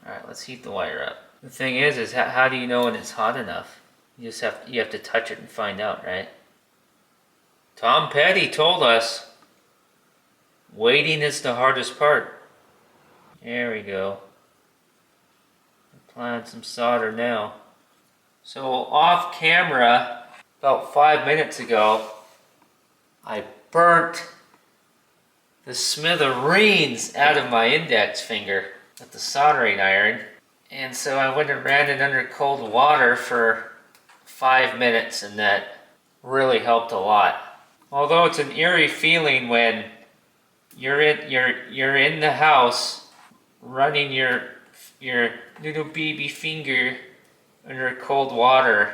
Alright, let's heat the wire up. The thing is how do you know when it's hot enough? You have to touch it and find out, right? Tom Petty told us, waiting is the hardest part. There we go. Applying some solder now. So off camera, about 5 minutes ago, I burnt the smithereens out of my index finger with the soldering iron. And so I went and ran it under cold water for 5 minutes, and that really helped a lot. Although it's an eerie feeling when you're in the house running your little baby finger under cold water,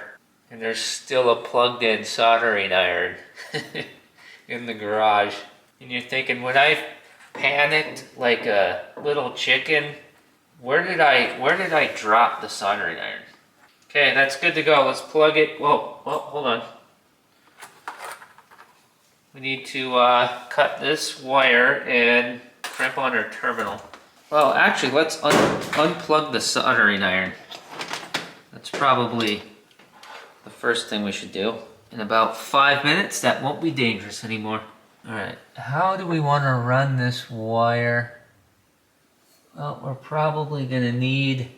and there's still a plugged-in soldering iron in the garage. And you're thinking, when I panicked like a little chicken, where did I drop the soldering iron? Okay, that's good to go. Let's plug it. Whoa, hold on. We need to cut this wire and crimp on our terminal. Well, actually, let's unplug the soldering iron. That's probably the first thing we should do. In about 5 minutes, that won't be dangerous anymore. All right, how do we want to run this wire? Well, we're probably gonna need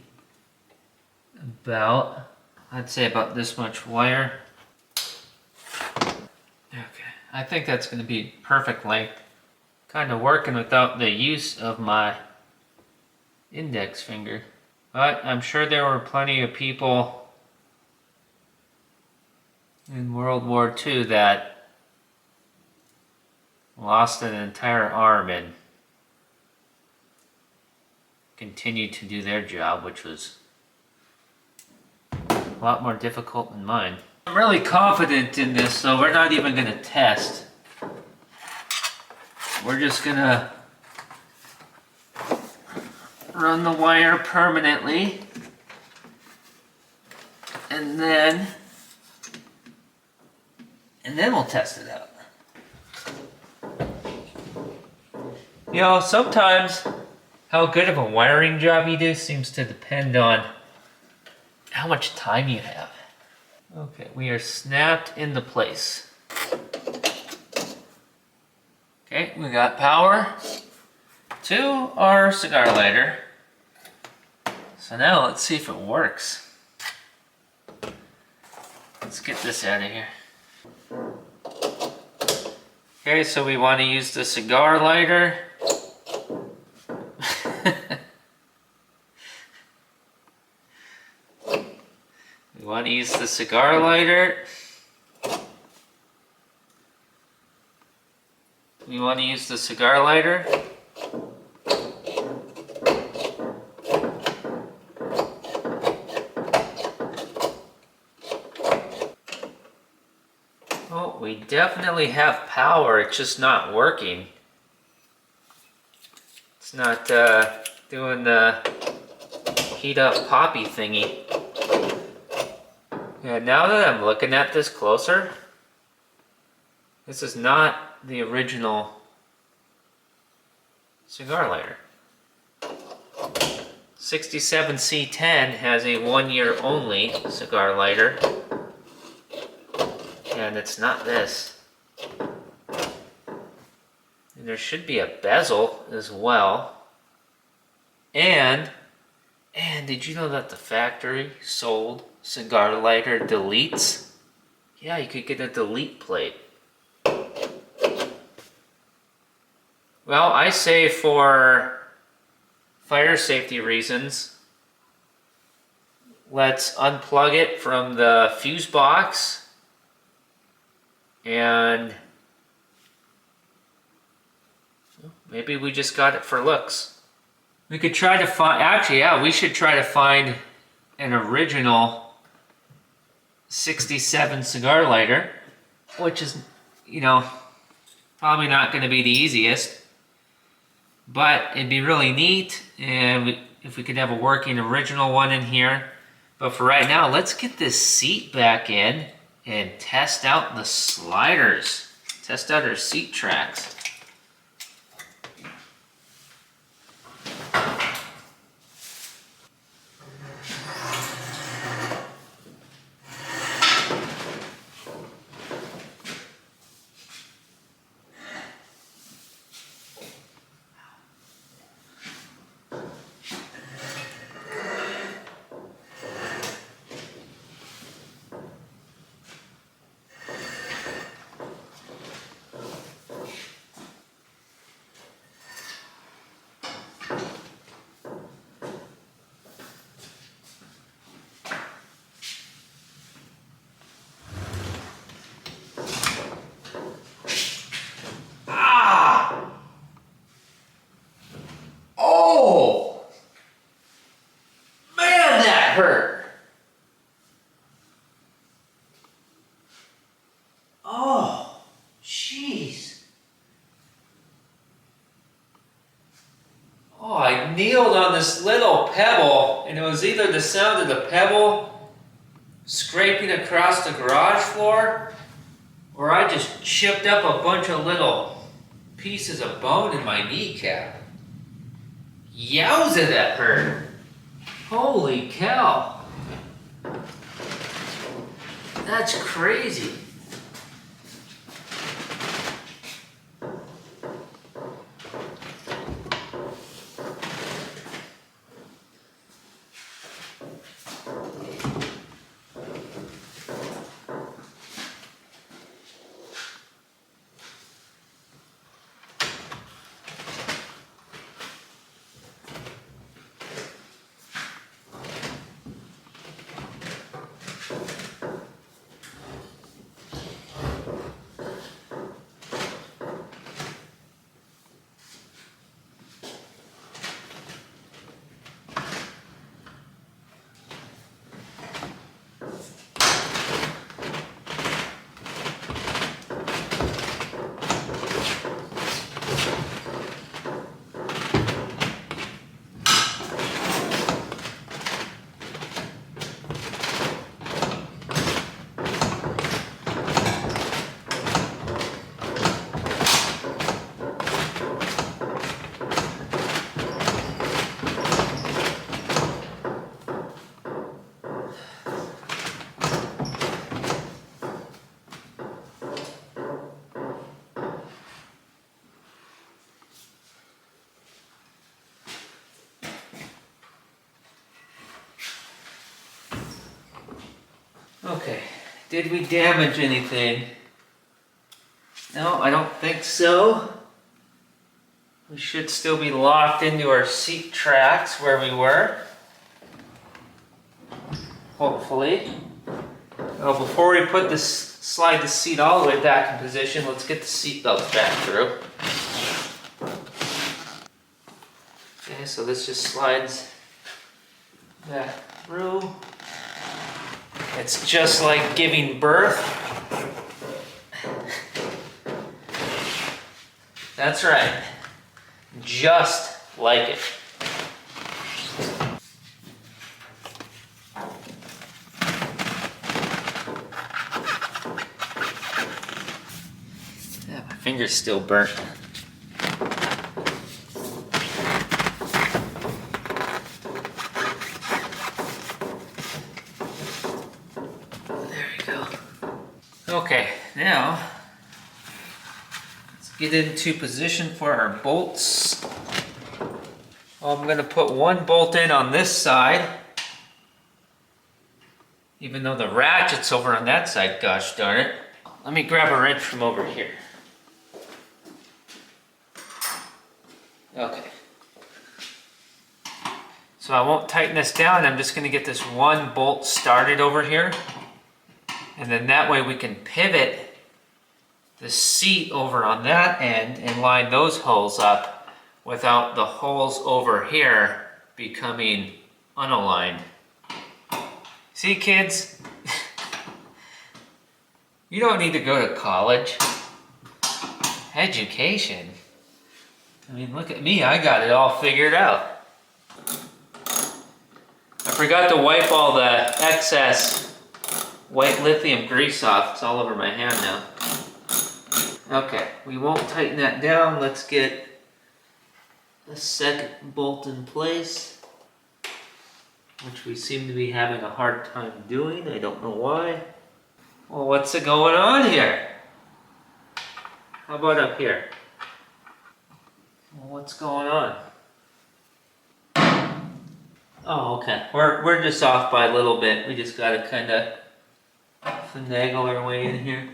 about, I'd say about this much wire. Okay, I think that's gonna be perfect length. Kind of working without the use of my index finger. But I'm sure there were plenty of people in World War II that lost an entire arm and continued to do their job, which was a lot more difficult than mine. I'm really confident in this, so we're not even going to test. We're just going to run the wire permanently, and then we'll test it out. You know, sometimes how good of a wiring job you do seems to depend on how much time you have. Okay, we are snapped into place. Okay, we got power to our cigar lighter. So now let's see if it works. Let's get this out of here. Okay, so we want to use the cigar lighter. We want to use the cigar lighter. We want to use the cigar lighter. Oh, we definitely have power, it's just not working. It's not doing the heat up poppy thingy. Yeah, now that I'm looking at this closer, this is not the original cigar lighter. 67 C10 has a 1 year only cigar lighter, and it's not this. And there should be a bezel as well. And did you know that the factory sold cigar lighter deletes? Yeah, you could get a delete plate. Well, I say for fire safety reasons, let's unplug it from the fuse box and maybe we just got it for looks. We could try to find, actually, yeah, we should try to find an original 67 cigar lighter, which is, you know, probably not going to be the easiest, but it'd be really neat and if we could have a working original one in here. But for right now, let's get this seat back in and test out the sliders. Test out our seat tracks. kneeled on this little pebble, and it was either the sound of the pebble scraping across the garage floor, or I just chipped up a bunch of little pieces of bone in my kneecap. Yowza, that hurt. Holy cow. That's crazy. Okay, did we damage anything? No, I don't think so. We should still be locked into our seat tracks where we were. Hopefully. Well, before we put this, slide the seat all the way back in position, let's get the seat belts back through. Okay, so this just slides back through. It's just like giving birth. That's right. Just like it. Yeah, my finger's still burnt. Okay, now let's get into position for our bolts. I'm going to put one bolt in on this side, even though the ratchet's over on that side, gosh darn it. Let me grab a wrench from over here. Okay. So I won't tighten this down, I'm just going to get this one bolt started over here. And then that way we can pivot the seat over on that end and line those holes up without the holes over here becoming unaligned. See, kids? You don't need to go to college. Education. I mean, look at me, I got it all figured out. I forgot to wipe all the excess white lithium grease off. It's all over my hand now. Okay, we won't tighten that down. Let's get the second bolt in place, which we seem to be having a hard time doing. I don't know why. Well, what's going on here? How about up here? Well, what's going on? Oh, okay. We're just off by a little bit. We just gotta kind of finagle our way in here.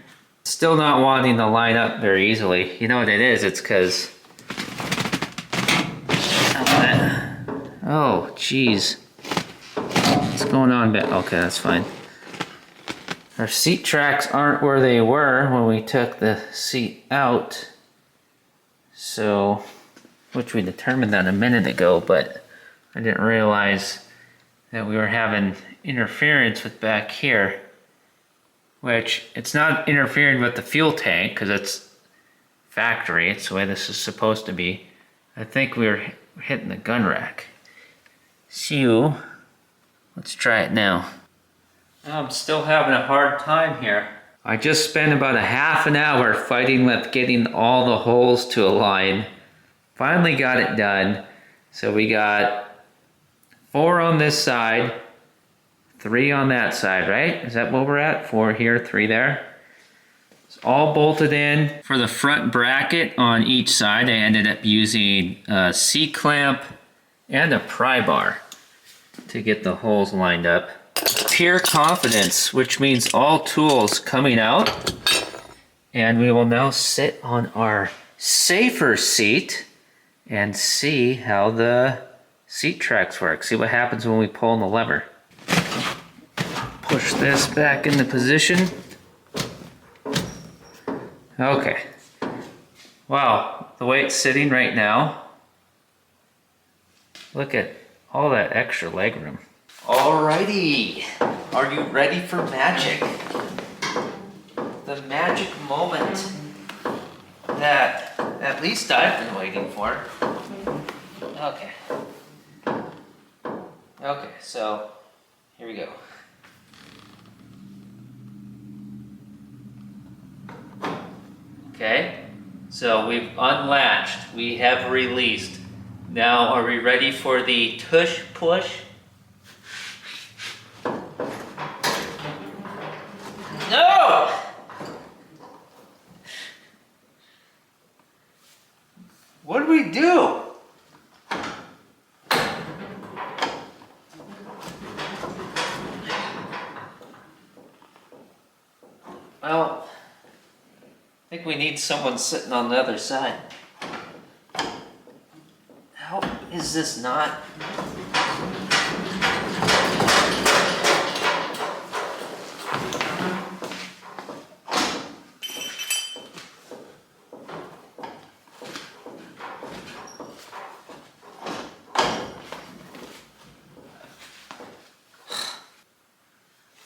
Still not wanting to line up very easily. You know what it is? It's because... Oh, jeez. What's going on? Okay, that's fine. Our seat tracks aren't where they were when we took the seat out. So, which we determined that a minute ago, but I didn't realize that we were having interference with back here. Which, it's not interfering with the fuel tank, because it's factory, it's the way this is supposed to be. I think we were we're hitting the gun rack. So, let's try it now. I'm still having a hard time here. I just spent about a half an hour fighting with getting all the holes to align. Finally got it done. So we got 4 on this side, 3 on that side, right? Is that what we're at? 4 here, 3 there. It's all bolted in. For the front bracket on each side, I ended up using a C-clamp and a pry bar to get the holes lined up. Pure confidence, which means all tools coming out. And we will now sit on our safer seat and see how the seat tracks work. See what happens when we pull on the lever. Push this back into position. Okay. Wow, the way it's sitting right now, look at all that extra leg room. Alrighty, are you ready for magic? The magic moment that at least I've been waiting for. Okay. Okay, so here we go. Okay, so we've unlatched, we have released. Now are we ready for the tush push? No! What do we do? Well, I think we need someone sitting on the other side. How is this not?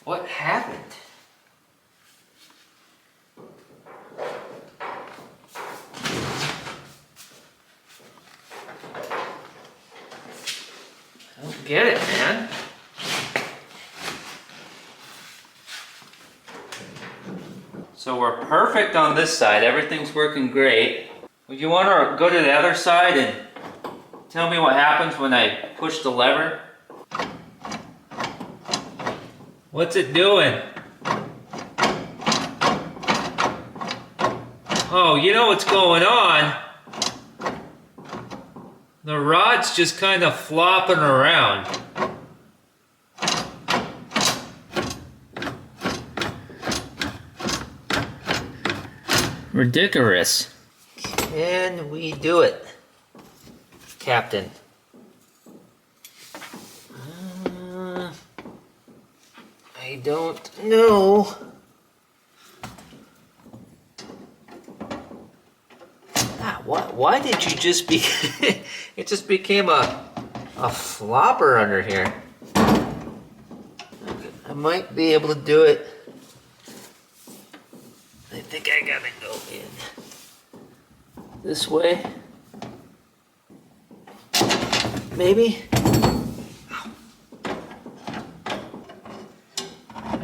What happened? I don't get it, man. So we're perfect on this side. Everything's working great. Would you want to go to the other side and tell me what happens when I push the lever? What's it doing? Oh, you know what's going on? The rod's just kind of flopping around. Ridiculous. Can we do it, Captain? I don't know. Why did you just be... It just became a flopper under here. Okay, I might be able to do it. I think I gotta go in this way. Maybe?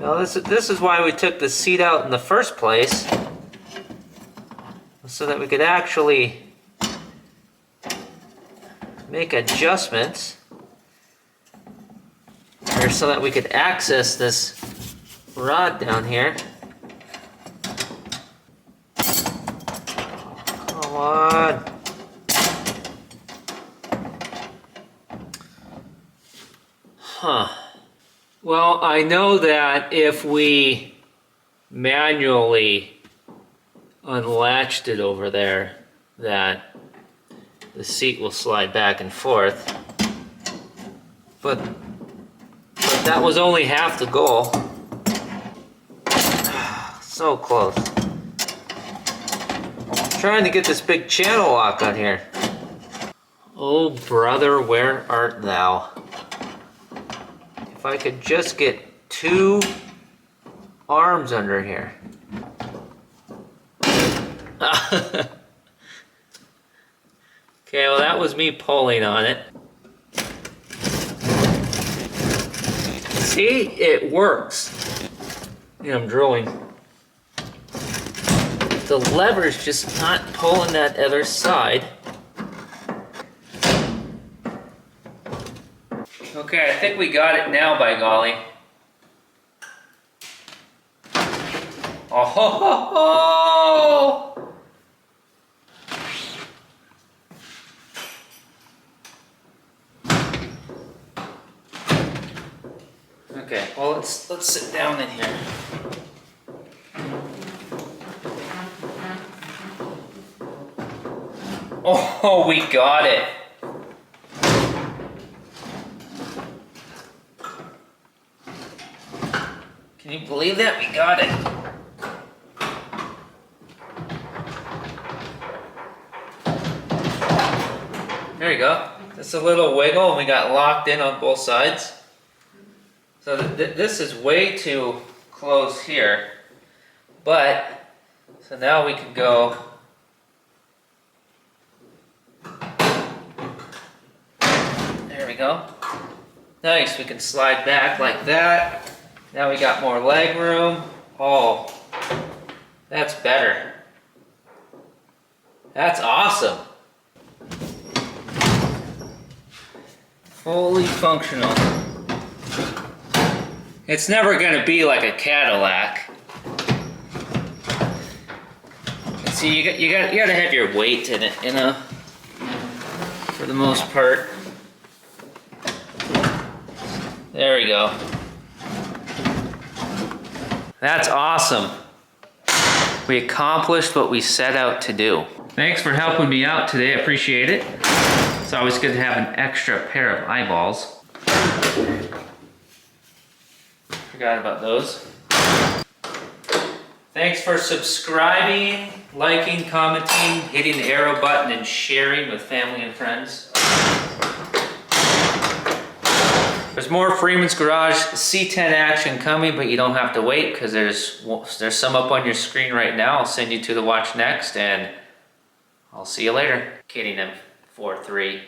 Well, this is why we took the seat out in the first place. So that we could actually make adjustments, or so that we could access this rod down here. Come on. Huh. Well, I know that if we manually unlatched it over there, that the seat will slide back and forth. But that was only half the goal. So close. I'm trying to get this big channel lock on here. Oh brother, where art thou? If I could just get 2 arms under here. Okay, well that was me pulling on it. See, it works. Yeah, I'm drilling. The lever's just not pulling that other side. Okay, I think we got it now, by golly. Oh ho ho ho! Okay, well let's sit down in here. Oh, we got it. Can you believe that? We got it. There you go. Just a little wiggle and we got locked in on both sides. So this is way too close here. But, so now we can go. There we go. Nice, we can slide back like that. Now we got more leg room. Oh, that's better. That's awesome. Fully functional. It's never gonna be like a Cadillac. And see, you gotta have your weight in it, you know, for the most part. There we go. That's awesome. We accomplished what we set out to do. Thanks for helping me out today, I appreciate it. It's always good to have an extra pair of eyeballs. Forgot about those. Thanks for subscribing, liking, commenting, hitting the arrow button, and sharing with family and friends. There's more Freeman's Garage C10 action coming, but you don't have to wait because there's some up on your screen right now. I'll send you to the watch next, and I'll see you later. Kidding, I'm 4-3.